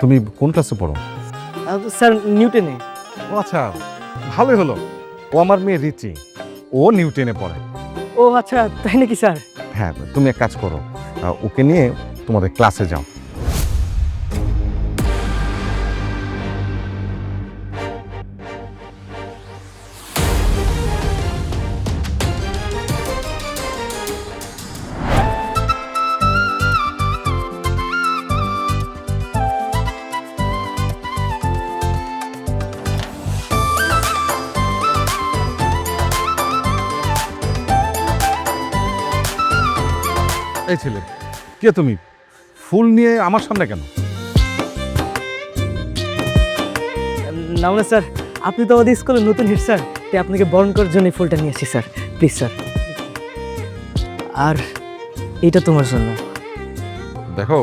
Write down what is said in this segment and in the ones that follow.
তুমি কোন ক্লাসে পড়ো? স্যার নিউটনে। ও আচ্ছা, ভালোই হলো। ও আমার মেয়ে রিচি, ও নিউটনে পড়ে। ও আচ্ছা, তাই নাকি স্যার? হ্যাঁ, তুমি এক কাজ করো, ওকে নিয়ে তোমাদের ক্লাসে যাও। এই ছেলে, কে তুমি? ফুল নিয়ে আমার সামনে কেন? না মানে স্যার, আপনি তো আমাদের স্কুলের নতুন হেড স্যার, তাই আপনাকে বরণ করার জন্য এই ফুলটা নিয়ে আসি স্যার। Please sir. আর এটা তোমার জন্য। দেখো,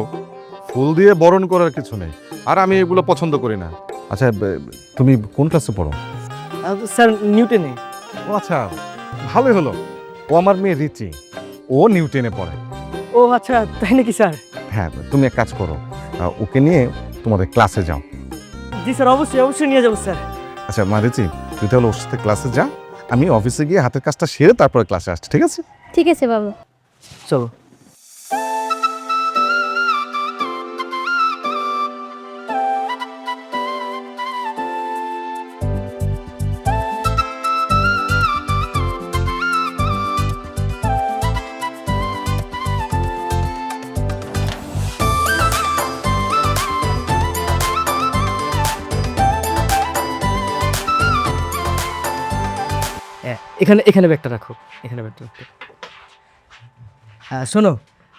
ফুল দিয়ে বরণ করার কিছু নেই, আর আমি এগুলো পছন্দ করি না। আচ্ছা, তুমি কোন ক্লাসে পড়ো? স্যার নিউটনে। ও আচ্ছা, ভালোই হলো। ও আমার মেয়ে রিচি, ও নিউটনে পড়ে। ও আচ্ছা, তাই নাকি স্যার? হ্যাঁ, তুমি এক কাজ করো, ওকে নিয়ে তোমাদের ক্লাসে যাও। জি স্যার, অবশ্যই অবশ্যই নিয়ে যাবো স্যার। আচ্ছা মা রিচি, তুই তাহলে ওর সাথে ক্লাসে যা, আমি অফিসে গিয়ে হাতের কাজটা সেরে তারপরে ক্লাসে আসছি, ঠিক আছে? ঠিক আছে বাবা। চলো। এখানে এখানে ব্যাগটা রাখো, এখানে ব্যাগটা রাখো। হ্যাঁ শোনো,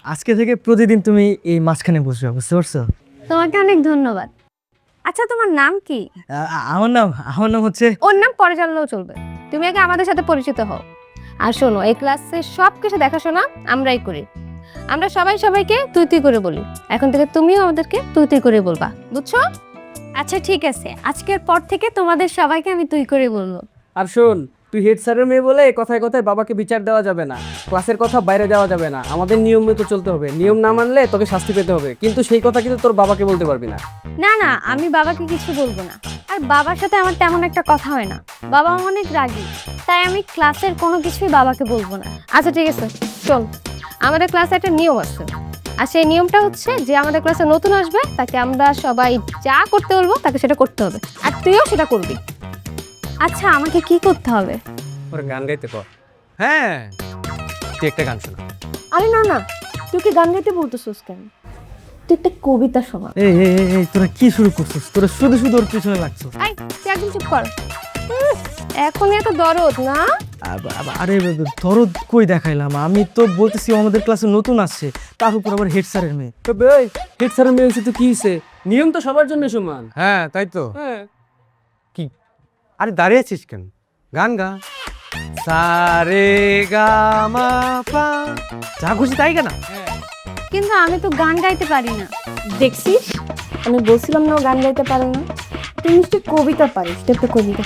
আজকে থেকে প্রতিদিন তুমি এই মাঝখানে বসবে, বুঝতে পারছো? তোমাকে অনেক ধন্যবাদ। আচ্ছা তোমার নাম কি? আমার নাম হচ্ছে। ওর নাম পরে জানলেও চলবে, তুমি আগে আমাদের সাথে পরিচিত হও। আর শোনো, এই ক্লাসের সব কিছু দেখাশোনা আমরাই করি। আমরা সবাই সবাইকে তুই তুই করে বলি। এখন থেকে তুমিও আমাদেরকে তুই তুই করে বলবা, বুঝছো? আচ্ছা ঠিক আছে, আজকের পর থেকে তোমাদের সবাইকে আমি তুই করে বলবো। আর শোন, তুই হেড স্যারের মেয়ে বলে কথায় কথায় বাবাকে বিচার দেওয়া যাবে না, ক্লাসের কথা বাইরে যাওয়া যাবে না, আমাদের নিয়ম মতো চলতে হবে। নিয়ম না মানলে তোকে শাস্তি পেতে হবে, কিন্তু সেই কথা কিন্তু তোর বাবাকে বলতে পারবি না। না না, আমি বাবাকে কিছু বলবো না। আর বাবার সাথে আমার তেমন একটা কথা হয় না, বাবা অনেক রাগী, তাই আমি ক্লাসের কোনো কিছুই বাবাকে বলবো না। আচ্ছা ঠিক আছে, চল। আমাদের ক্লাসে একটা নিয়ম আছে, আর সেই নিয়মটা হচ্ছে যে আমাদের ক্লাসে নতুন আসবে তাকে আমরা সবাই যা করতে বলবো তাকে সেটা করতে হবে, আর তুইও সেটা করবি। আচ্ছা আমাকে কি করতে হবে? ওর গান গাইতে কর। হ্যাঁ, তুই একটা গান শোনা। আরে না না, তুই কি গান গাইতে বলতেছিস কেন? তুই একটা কবিতা শোনা। এই তোরা কি শুরু করছিস? তোরা শুধু শুধু ওর পিছনে লাগছো। এই তুই একদম চুপ কর। এখনই এত দরদ না? আরে দরদ কই দেখাইলাম? আমি তো বলতেছি ও আমাদের ক্লাসে নতুন আসছে, তার উপর আবার হেড স্যারের মেয়ে। তবে ওই হেড স্যারের মেয়ে হয়েছে তো কি হয়েছে, নিয়ম তো সবার জন্য সমান। হ্যাঁ তাই তো। হ্যাঁ, কি আরে দাঁড়িয়ে আছিস কেন? গান গা। সা রে গা মা পা, যা খুশি তাই গানা। কিন্তু আমি তো গান গাইতে পারি না। দেখছিস, আমি বলছিলাম না ও গান গাইতে পারে না। তুই নিশ্চয়ই কবিতা পারিস, তুই একটা কবিতা।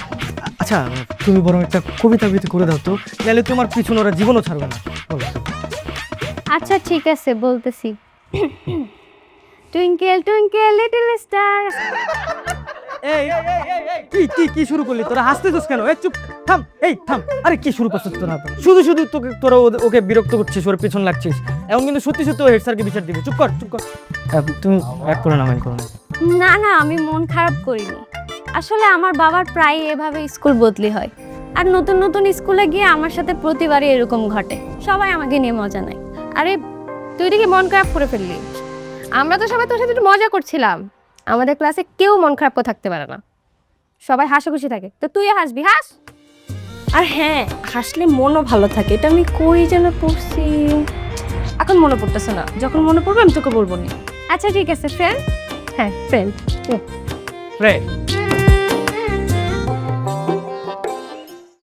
আচ্ছা তুমি বরং একটা কবিতা আবৃত্তি করে দাও তো, নাহলে তোমার পিছনে ওরা জীবনও ছাড়বে না। বলো। আচ্ছা ঠিক আছে, বলতেছি। Twinkle twinkle little star. এই কি কি কি শুরু করলি তোরা? হাসতেছিস কেন? এই চুপ, থাম, এই থাম। আরে কি শুরু করছিস তোরা? শুধু শুধু তোরা ওকে বিরক্ত করছিস, ওর পিছন লাগছিস। এখন কিন্তু সত্যি সত্যি হেড স্যারকে বিচার দিবে। চুপ কর, চুপ কর। তুমি এক করে না, মাইন্ড করো না। না না, আমি মন খারাপ করিনি। আসলে আমার বাবার প্রায় এভাবে স্কুল বদলি হয়, আর নতুন নতুন স্কুলে গিয়ে আমার সাথে প্রতিবারই এরকম ঘটে। সবাই আমাকে নিয়ে মজা নেয়। আরে তুই দেখি মন খারাপ করে ফেললি। আমরা তো সবাই তোর সাথে একটু মজা করছিলাম। আমাদের ক্লাসে কেউ মন খারাপ করে থাকতে পারে না, সবাই হাসাখুশি থাকে। তো তুইও হাসবি, হাস। আর হ্যাঁ, হাসলে মনও ভালো থাকে। এটা আমি কই যেন পড়ছি, এখন মনে পড়তেছে না। যখন মনে পড়বে আমি তোকে বলবো না। আচ্ছা ঠিক আছে ফ্রেন্ড। হ্যাঁ ফ্রেন্ড। ফ্রেন্ড।